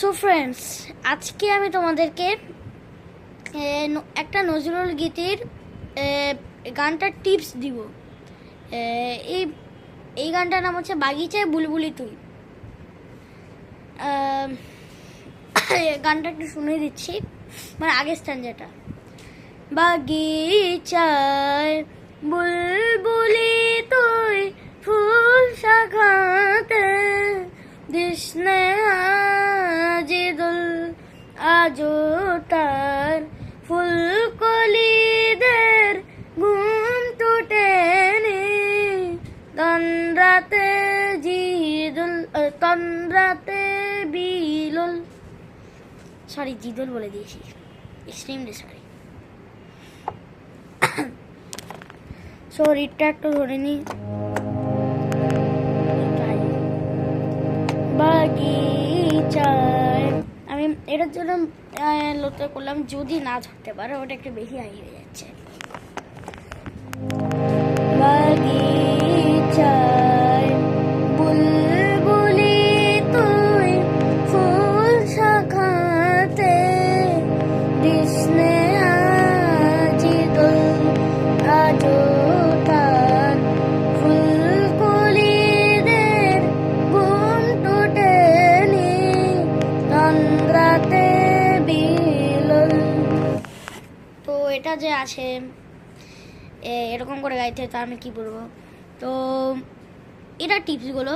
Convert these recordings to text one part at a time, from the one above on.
So friends, আজকে আমি তোমাদেরকে একটা নজরুল গীতির গানটার টিপস দিব। এই এই গানটার নাম হচ্ছে বাগিচায় বুলবুলি তুই। গানটা একটু শুনে দিচ্ছি, মানে আগের স্ট্যান্ডাটা। বাগিচায় বুলবুলি তুই ফুল শাখাতে দিসনে আজিদুল আজো তার ফুলকলিদের ঘুম টুটেনি তন্দ্রাতে তন্দ্রাতে বিলুল, সরি জিদুল বলে দিয়েছি, এক্সট্রিমলি সরি। শরীরটা একটু ধরে নি। বাগিচায় আমি এটার জন্য লতে করলাম, যদি না ধরতে পারে ওটা একটু বেশি হাই হয়ে যাচ্ছে। বাগিচায় বুলবুলি তুই ফুল শাখাতে দিসনে আজিদুল আজো তার ফুলকলিদের ঘুম টুটেনি তন্দ্রাতে বিলুল। তো এটা যে আছে এরকম করে গাইতে, তা আমি কি বলবো। তো এটা টিপসগুলো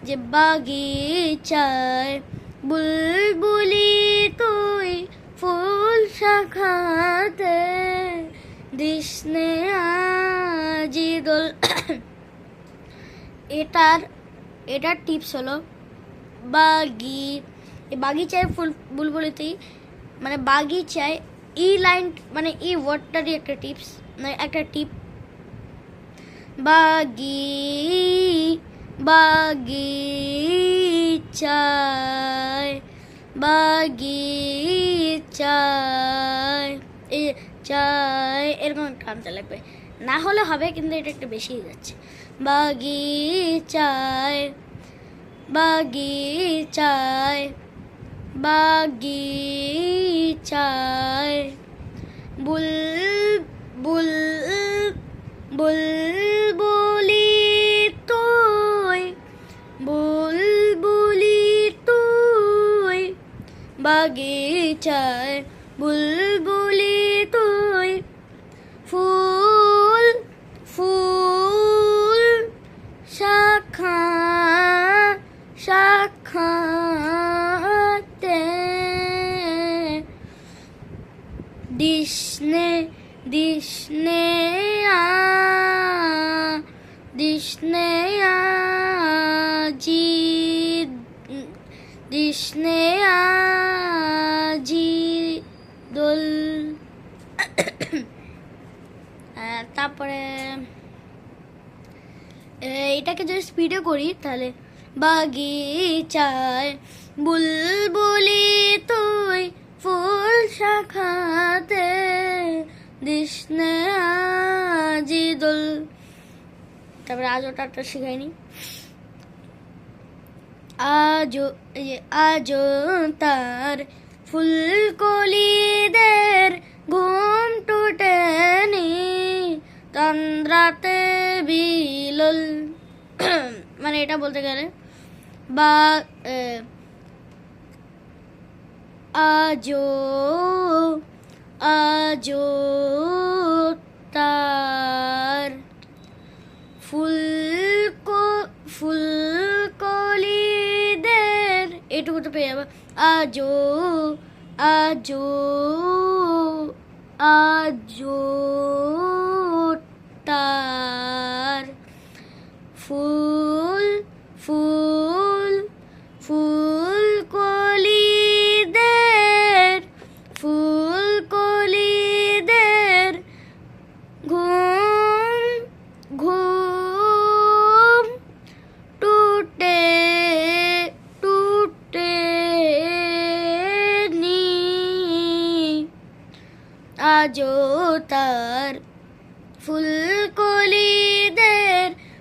যে বাগিচায় বুলবুলি তুই ফুল শাখাতে দিসনে আজিদুল। এটার টিপস হলো বাগিচায় ফুল বুলবুলিতেই, মানে বাগিচায় ই লাইন, মানে ই ওয়ার্ডটারই একটা টিপস, মানে একটা টিপ। বাগিচায় বাগিচায় চায় এরকম একটা টানতে লাগবে, না হলে হবে, কিন্তু এটা একটু বেশি হয়ে যাচ্ছে। বাগিচায় বাগিচায় বাগিচায় বুল বুল বুলবুলি তুই বুলবুলি তুই বাগিচায় বুলবুলি তুই ফুল ফুল শাখা শাখাতে দিসনে দিসনে দিসনে আজি দিসনে আজি দোল। তারপরে এটাকে যদি স্পিডে করি তাহলে বাগিচায় বুলবুলি তুই ফুল শাখাতে দিসনে আজিদুল। তারপরে আজোটা শিখাইনি। আজো তার ফুলকলিদের ঘুম টুটেনি তন্দ্রাতে বিলুল। মানে এটা বলতে গেলে বা আজো আজো তার ফুলকলিদের, এটুকু তো পেয়ে যাবে। আজো আজো আজো তার ফুল ফুল ফুলকলিদের ফুলকলিদের ঘুম ঘুম টুটে টুটে নি আজো তার ফুলকলিদের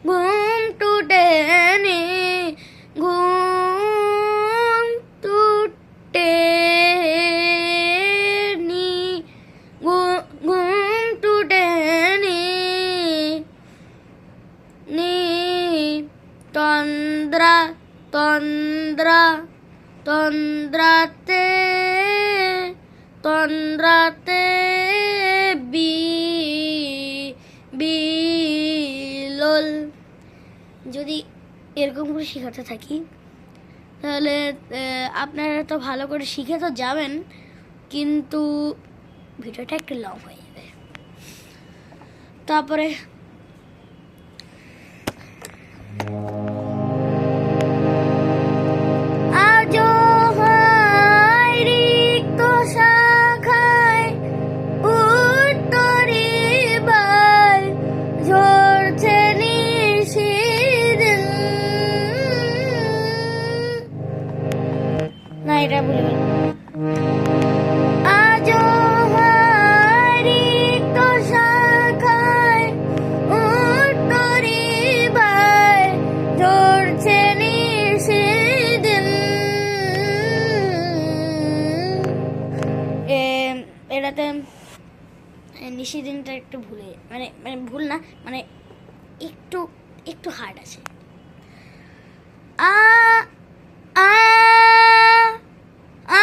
ঘুম টুটেনি ঘুম তন্দ্রাতে তন্দ্রাতে বিলোল। যদি এরকম করে শেখাতে থাকি তাহলে আপনারা তো ভালো করে শিখে তো যাবেন, কিন্তু ভিডিওটা একটু লং হয়ে যাবে। তারপরে আজও হায় রিক্ত শাখায় উত্তরে বার ঝরছে নিশিদিন। না, এটা ভুলে আজও হায় রিক্ত শাখায় উত্তরে বার ঝরছে নিশিদিন। এটাতে নিশিদিনটা একটু ভুলে মানে মানে ভুল না, মানে একটু একটু হার্ড আছে। আ আ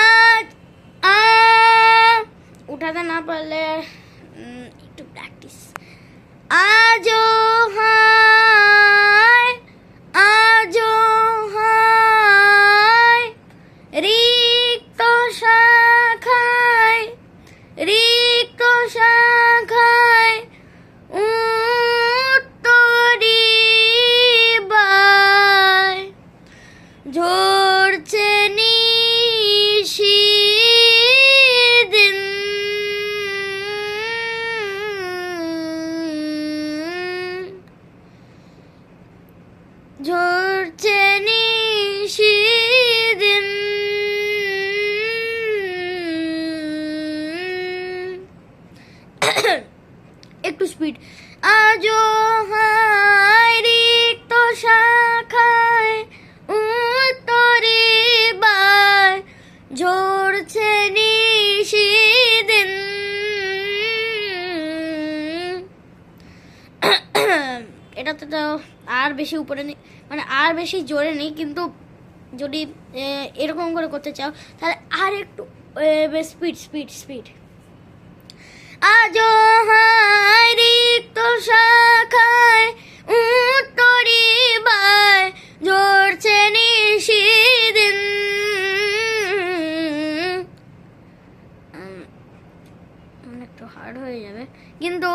আজ আ উঠাতে না পারলে একটু প্র্যাকটিস। আজও হায় আজও হায় রিক্ত শাখায় রিক্ত শাখায় উত্তরি বায় ঝরছে নিশিদিন। ঝরছে নিশিদিন। একটু স্পিড। আজও হায় রিক্ত শাখায় উত্তরে বার ঝরছে নিশিদিন। এটাতে তো আর বেশি উপরে নেই, মানে আর বেশি জোরে নেই, কিন্তু যদি এরকম করে করতে চাও তাহলে আর একটু স্পিড স্পিড স্পিড। আজও হায় রিক্ত শাখায় উত্তরি বায় ঝরছে নিশিদিন। একটু হার্ড হয়ে যাবে, কিন্তু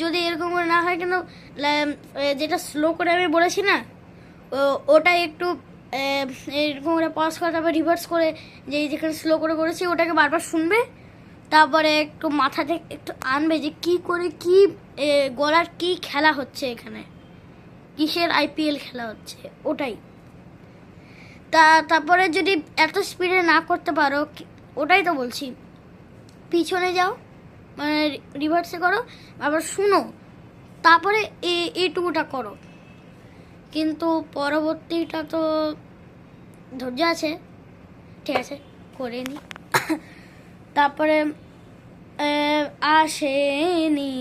যদি এরকম করে না হয়, কিন্তু যেটা স্লো করে আমি বলেছি না, ওটা একটু এরকম করে পজ করে তারপর রিভার্স করে, যেখানে স্লো করে করেছি ওটাকে বারবার শুনবে, তারপরে একটু মাথাতে একটু আনবে যে কি করে কি গলার কি খেলা হচ্ছে, এখানে কিসের IPL খেলা হচ্ছে ওটাই। তারপরে যদি এত স্পিডে না করতে পারো, ওটাই তো বলছি, পিছনে যাও, মানে রিভার্সে করো, আবার শুনো, তারপরে এইটুকুটা করো। কিন্তু পরবর্তীটা তো ধৈর্য আছে, ঠিক আছে, করে নি। তারপরে আসেনি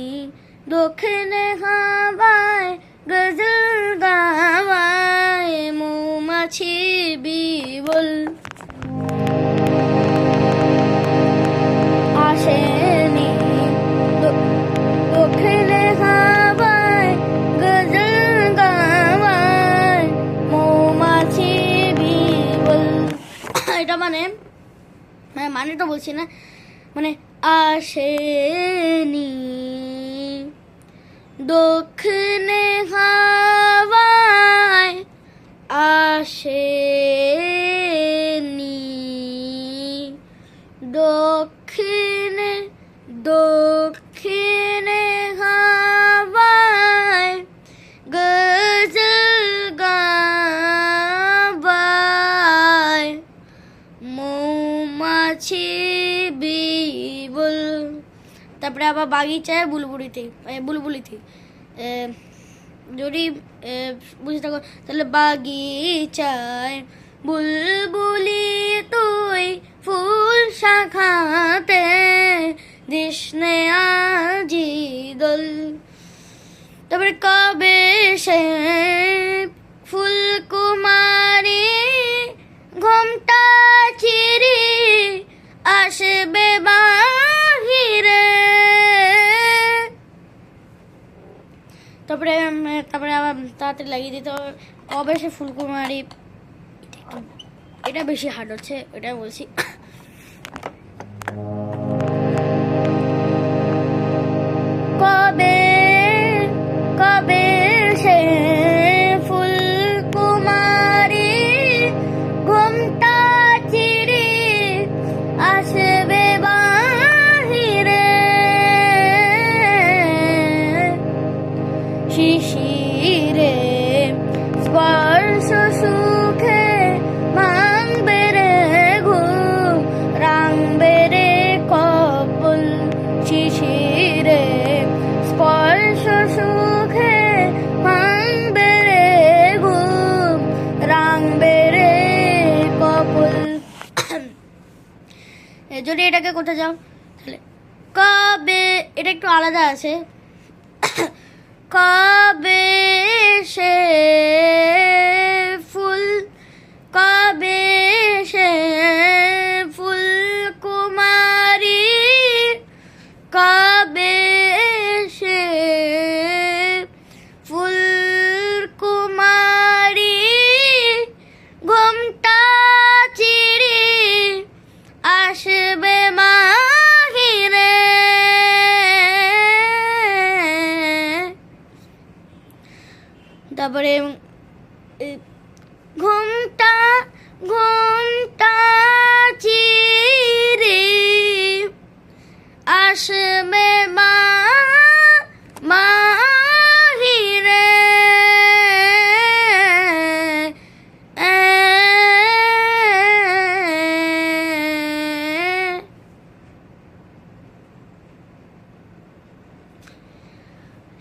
দক্ষিণে হাওয়ায় গজল গাওয়ায় মৌমাছি বিবল। আসেনি দক্ষিণে হাওয়ায় গজল গাওয়ায় মৌমাছি বিবল। এটা মানে তো বলছি না, মানে আসেনি দক্ষিণে হাওয়ায় আসেনি দক্ষিণে দক্ষিণে হাওয়ায় গজল গাওয়ায় মৌমাছি বিবুল। তারপরে আবার বাগিচায় বুলবুলিতে যদি বুঝে থাকো তাহলে বাগিচায় বুলবুলি তুই ফুল শাখাতে দিসনে আজি দোল। তারপরে কবে সে ফুল কুমারী হাতে লাগিয়ে দিতে হবে। কবে সে ফুলকুমারী, এটা বেশি হার্ড হচ্ছে, এটা বলছি। কবে কবে সে ফুলকুমারী ঘুমটা চিরে আসবে বাহিরে, শিশিরে স্পর্শ সুখে ভাঙবে রে ঘুম, রাঙবে রে কপল, শিশিরে স্পর্শ সুখে ভাঙবে রে ঘুম, রাঙবে রে কপল। যদি এটাকে কোথায় যাও তাহলে কবে, এটা একটু আলাদা আছে। কবে সে ফুল, কবে সে ফুলকুমারী, কবে সে ফুলকুমারী ঘুমটা চিরে আসবে বাহিরে, তারপরে ঘুমটা ঘুমটা চিরে আসবে বাহিরে,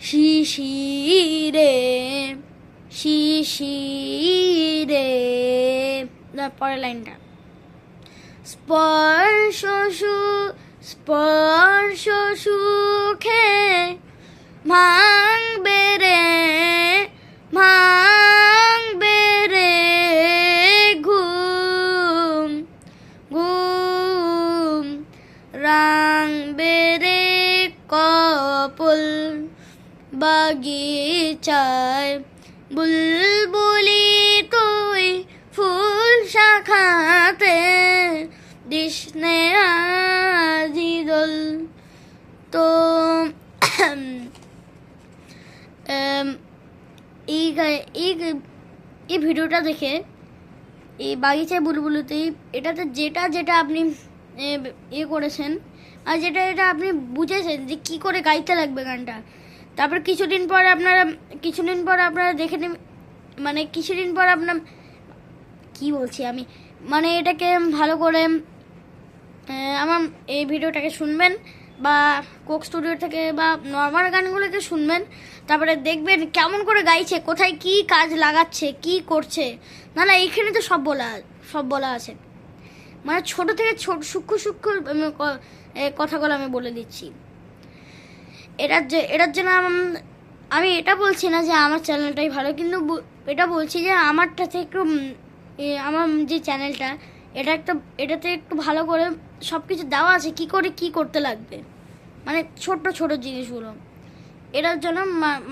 শিশিরে শিশিরে, পরের লাইনটা স্পর্শ স্পর্শ সুখে ভাঙবে রে ভাঙবে রে ঘুম, ঘুম রাঙবে রে কপল, বাগিচায় বুলবুলি তুই ফুল শাখাতে দিশনে আজি দোল। তো এই ভিডিওটা দেখে এই বাগিচায় বুলবুলিতেই এটাতে যেটা যেটা আপনি করেছেন আর যেটা এটা আপনি বুঝেছেন যে কি করে গাইতে লাগবে গানটা, তারপর কিছুদিন পর আপনারা দেখে নেবেন, মানে কিছুদিন পর আপনার কি বলছি আমি, মানে এটাকে ভালো করে আমার এই ভিডিওটাকে শুনবেন বা কোক স্টুডিও থেকে বা নর্মাল গানগুলোকে শুনবেন, তারপরে দেখবেন কেমন করে গাইছে, কোথায় কি কাজ লাগাচ্ছে, কি করছে। না এইখানে তো সব বলা আছে, মানে ছোট থেকে ছোট সূক্ষ্ম সূক্ষ্ম কথাগুলো আমি বলে দিচ্ছি। এটার জন্য আমি এটা বলছি না যে আমার চ্যানেলটাই ভালো, কিন্তু এটা বলছি যে আমারটাতে একটু আমার যে চ্যানেলটা এটাতে একটু ভালো করে সব কিছু দেওয়া আছে, কি করে কি করতে লাগবে, মানে ছোট ছোট জিনিসগুলো। এটার জন্য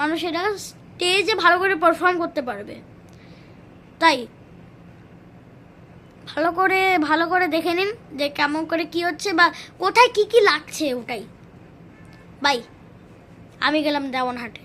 মানুষ এটা স্টেজে ভালো করে পারফর্ম করতে পারবে। তাই ভালো করে দেখে নিন যে কেমন করে কি হচ্ছে বা কোথায় কি কি লাগছে, ওটাই। বাই, আমি গেলাম দেওয়ানহাটে।